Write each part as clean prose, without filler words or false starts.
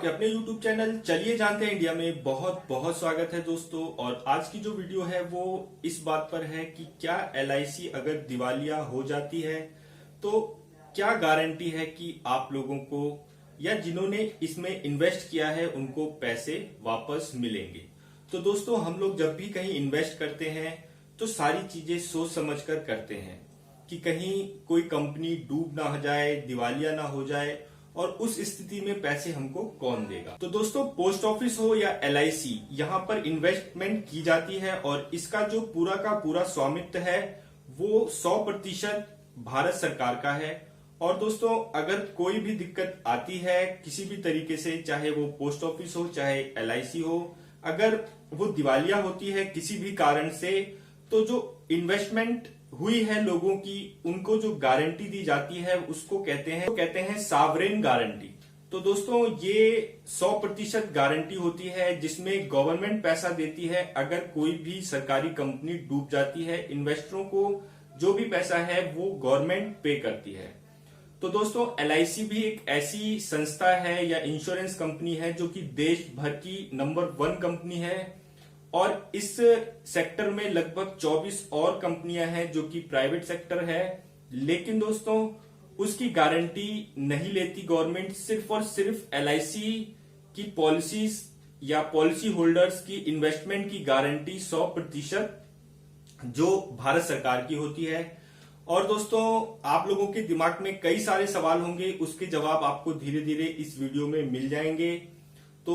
आपके अपने YouTube channel चलिए जानते हैं इंडिया में बहुत बहुत स्वागत है दोस्तों। और आज की जो वीडियो है वो इस बात पर है कि क्या LIC अगर दिवालिया हो जाती है तो क्या गारंटी है कि आप लोगों को या जिन्होंने इसमें इन्वेस्ट किया है उनको पैसे वापस मिलेंगे। तो दोस्तों हम लोग जब भी कहीं इन्वेस्ट करते हैं तो सारी चीजें सोच समझ कर करते हैं कि कहीं कोई कंपनी डूब ना जाए, दिवालिया ना हो जाए, और उस स्थिति में पैसे हमको कौन देगा। तो दोस्तों पोस्ट ऑफिस हो या LIC, यहाँ पर इन्वेस्टमेंट की जाती है और इसका जो पूरा का पूरा स्वामित्व है वो 100% भारत सरकार का है। और दोस्तों अगर कोई भी दिक्कत आती है किसी भी तरीके से, चाहे वो पोस्ट ऑफिस हो चाहे LIC हो, अगर वो दिवालिया होती है किसी भी कारण से, तो जो इन्वेस्टमेंट हुई है लोगों की उनको जो गारंटी दी जाती है उसको कहते हैं सावरेन गारंटी। तो दोस्तों ये 100% गारंटी होती है जिसमें गवर्नमेंट पैसा देती है अगर कोई भी सरकारी कंपनी डूब जाती है। इन्वेस्टरों को जो भी पैसा है वो गवर्नमेंट पे करती है। तो दोस्तों LIC भी एक ऐसी संस्था है या इंश्योरेंस कंपनी है जो कि देश भर की नंबर 1 कंपनी है और इस सेक्टर में लगभग 24 और कंपनियां हैं जो कि प्राइवेट सेक्टर है। लेकिन दोस्तों उसकी गारंटी नहीं लेती गवर्नमेंट, सिर्फ और सिर्फ LIC की पॉलिसीज या पॉलिसी होल्डर्स की इन्वेस्टमेंट की गारंटी 100% जो भारत सरकार की होती है। और दोस्तों आप लोगों के दिमाग में कई सारे सवाल होंगे, उसके जवाब आपको धीरे धीरे इस वीडियो में मिल जाएंगे। तो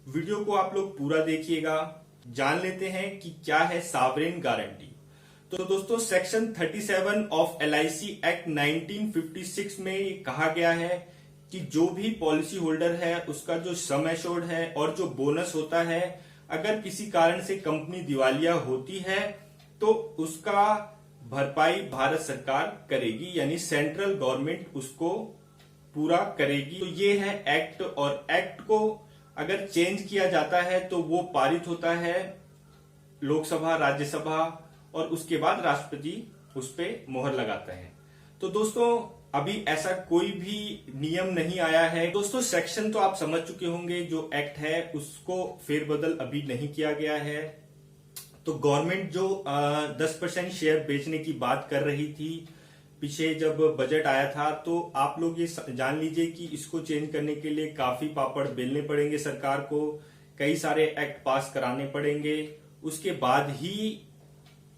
वीडियो को आप लोग पूरा देखिएगा। जान लेते हैं कि क्या है सावरेन गारंटी। तो दोस्तों सेक्शन 37 ऑफ LIC एक्ट 1956 में कहा गया है कि जो भी पॉलिसी होल्डर है उसका जो सम एश्योर्ड है और जो बोनस होता है, अगर किसी कारण से कंपनी दिवालिया होती है तो उसका भरपाई भारत सरकार करेगी, यानी सेंट्रल गवर्नमेंट उसको पूरा करेगी। तो ये है एक्ट, और एक्ट को अगर चेंज किया जाता है तो वो पारित होता है लोकसभा, राज्यसभा, और उसके बाद राष्ट्रपति उस पे मोहर लगाता है। तो दोस्तों अभी ऐसा कोई भी नियम नहीं आया है। दोस्तों सेक्शन तो आप समझ चुके होंगे, जो एक्ट है उसको फेरबदल अभी नहीं किया गया है। तो गवर्नमेंट जो 10% शेयर बेचने की बात कर रही थी पीछे जब बजट आया था, तो आप लोग ये जान लीजिए कि इसको चेंज करने के लिए काफी पापड़ बेलने पड़ेंगे सरकार को, कई सारे एक्ट पास कराने पड़ेंगे, उसके बाद ही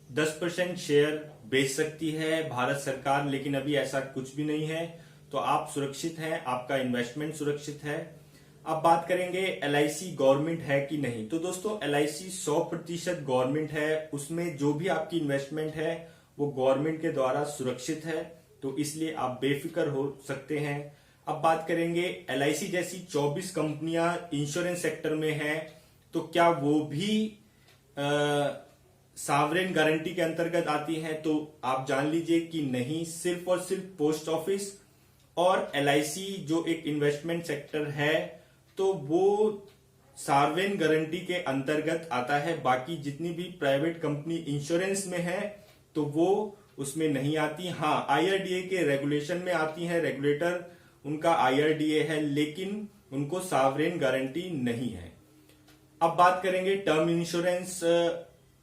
10% शेयर बेच सकती है भारत सरकार। लेकिन अभी ऐसा कुछ भी नहीं है, तो आप सुरक्षित हैं, आपका इन्वेस्टमेंट सुरक्षित है। अब बात करेंगे LIC गवर्नमेंट है कि नहीं। तो दोस्तों LIC 100% गवर्नमेंट है, उसमें जो भी आपकी इन्वेस्टमेंट है वो गवर्नमेंट के द्वारा सुरक्षित है, तो इसलिए आप बेफिक्र हो सकते हैं। अब बात करेंगे LIC जैसी 24 कंपनियां इंश्योरेंस सेक्टर में हैं, तो क्या वो भी सावरेन गारंटी के अंतर्गत आती हैं? तो आप जान लीजिए कि नहीं, सिर्फ और सिर्फ पोस्ट ऑफिस और LIC जो एक इन्वेस्टमेंट सेक्टर है तो वो सावरेन गारंटी के अंतर्गत आता है। बाकी जितनी भी प्राइवेट कंपनी इंश्योरेंस में है तो वो उसमें नहीं आती। हाँ, IRDA के रेगुलेशन में आती है, रेगुलेटर उनका IRDA है, लेकिन उनको सावरेन गारंटी नहीं है। अब बात करेंगे टर्म इंश्योरेंस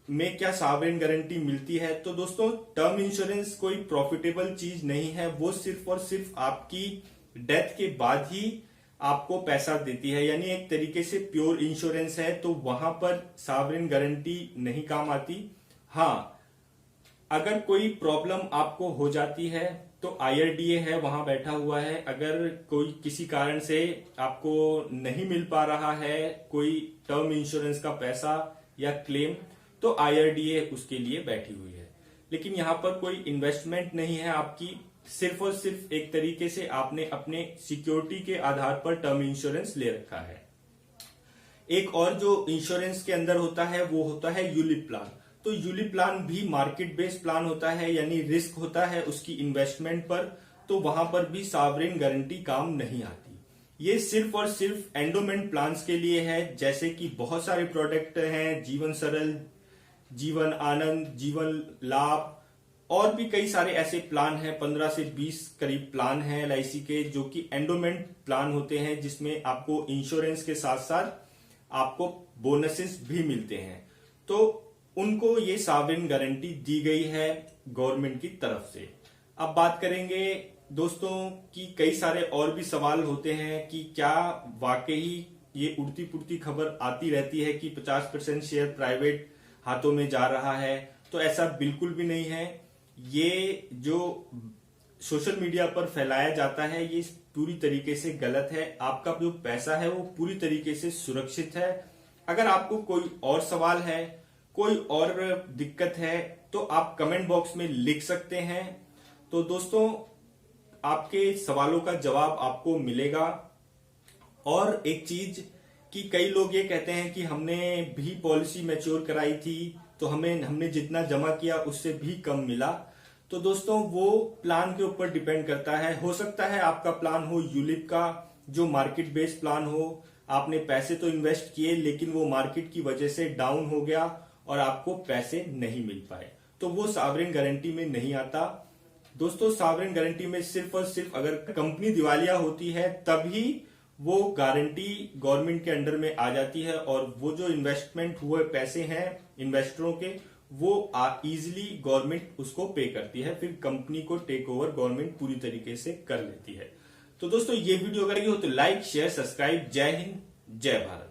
में क्या सावरेन गारंटी मिलती है। तो दोस्तों टर्म इंश्योरेंस कोई प्रॉफिटेबल चीज नहीं है, वो सिर्फ और सिर्फ आपकी डेथ के बाद ही आपको पैसा देती है, यानी एक तरीके से प्योर इंश्योरेंस है। तो वहां पर सावरेन गारंटी नहीं काम आती। हाँ, अगर कोई प्रॉब्लम आपको हो जाती है तो IRDA है, वहां बैठा हुआ है। अगर कोई किसी कारण से आपको नहीं मिल पा रहा है कोई टर्म इंश्योरेंस का पैसा या क्लेम, तो IRDA उसके लिए बैठी हुई है। लेकिन यहाँ पर कोई इन्वेस्टमेंट नहीं है आपकी, सिर्फ और सिर्फ एक तरीके से आपने अपने सिक्योरिटी के आधार पर टर्म इंश्योरेंस ले रखा है। एक और जो इंश्योरेंस के अंदर होता है वो होता है यूलिप प्लान। तो यूलिप प्लान भी मार्केट बेस्ड प्लान होता है, यानी रिस्क होता है उसकी इन्वेस्टमेंट पर, तो वहां पर भी सावरेन गारंटी काम नहीं आती। ये सिर्फ और सिर्फ एंडोमेंट प्लान्स के लिए है, जैसे कि बहुत सारे प्रोडक्ट हैं, जीवन सरल, जीवन आनंद, जीवन लाभ, और भी कई सारे ऐसे प्लान हैं, 15 से 20 करीब प्लान हैं एलआईसी के, जो कि एंडोमेंट प्लान होते हैं, जिसमें आपको इंश्योरेंस के साथ साथ आपको बोनसेस भी मिलते हैं। तो उनको ये सॉवरेन गारंटी दी गई है गवर्नमेंट की तरफ से। अब बात करेंगे दोस्तों कि कई सारे और भी सवाल होते हैं कि क्या वाकई ये उड़ती पुड़ती खबर आती रहती है कि 50% शेयर प्राइवेट हाथों में जा रहा है। तो ऐसा बिल्कुल भी नहीं है। ये जो सोशल मीडिया पर फैलाया जाता है ये पूरी तरीके से गलत है। आपका जो पैसा है वो पूरी तरीके से सुरक्षित है। अगर आपको कोई और सवाल है, कोई और दिक्कत है, तो आप कमेंट बॉक्स में लिख सकते हैं। तो दोस्तों, आपके सवालों का जवाब आपको मिलेगा। और एक चीज कि कई लोग ये कहते हैं कि हमने भी पॉलिसी मैच्योर कराई थी तो हमने जितना जमा किया उससे भी कम मिला। तो दोस्तों, वो प्लान के ऊपर डिपेंड करता है। हो सकता है आपका प्लान हो यूलिप का, जो मार्केट बेस्ड प्लान हो। आपने पैसे तो इन्वेस्ट किए लेकिन वो मार्केट की वजह से डाउन हो गया और आपको पैसे नहीं मिल पाए, तो वो सॉवरेन गारंटी में नहीं आता। दोस्तों, सॉवरेन गारंटी में सिर्फ और सिर्फ अगर कंपनी दिवालिया होती है तभी वो गारंटी गवर्नमेंट के अंडर में आ जाती है, और वो जो इन्वेस्टमेंट हुए पैसे हैं इन्वेस्टरों के, वो इजीली गवर्नमेंट उसको पे करती है। फिर कंपनी को टेक ओवर गवर्नमेंट पूरी तरीके से कर लेती है। तो दोस्तों, ये वीडियो अगर ये हो तो लाइक शेयर सब्सक्राइब। जय हिंद, जय भारत।